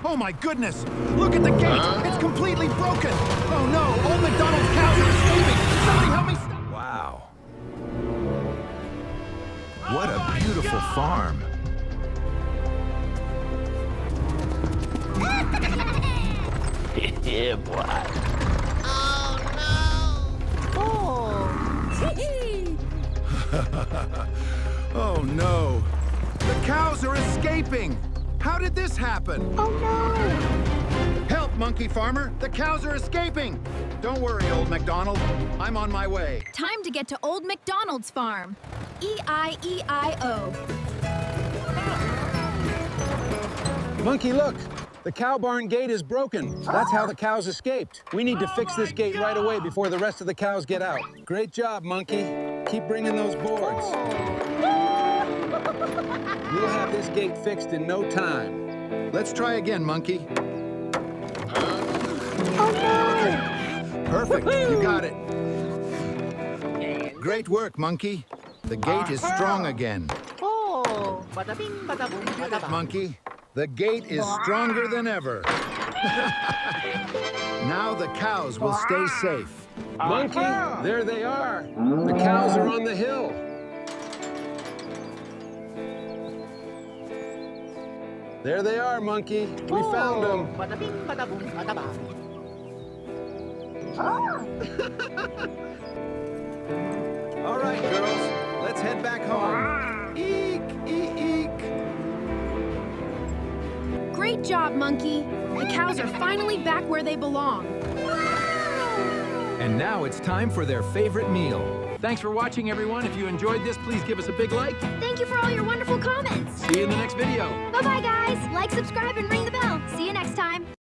Oh my goodness! Look at the gate! It's completely broken! Oh no! Old MacDonald's cows are escaping! Somebody help me stop! Wow. What a beautiful farm. Yeah, boy. Oh no! The cows are escaping! How did this happen? Oh no! Help, monkey farmer! The cows are escaping! Don't worry, Old MacDonald. I'm on my way. Time to get to Old MacDonald's farm. E-I-E-I-O. Monkey, look! The cow barn gate is broken. That's how the cows escaped. We need to fix this gate right away before the rest of the cows get out. Great job, Monkey. Keep bringing those boards. We'll have this gate fixed in no time. Let's try again, monkey. Oh no! Perfect. You got it. Great work, monkey. The gate is strong again. Oh, bada bing, bada boom, Get bada it, bang. monkey. The gate is stronger than ever. Now the cows will stay safe. Monkey, there they are. The cows are on the hill. There they are, Monkey. We found them. Bada bing, bada boom, bada bang. All right, girls. Let's head back home. Eek, eek, eek. Great job, Monkey. The cows are finally back where they belong. And now it's time for their favorite meal. Thanks for watching, everyone. If you enjoyed this, please give us a big like. Thank you for all your wonderful comments. See you in the next video. Bye-bye, guys. Like, subscribe, and ring the bell.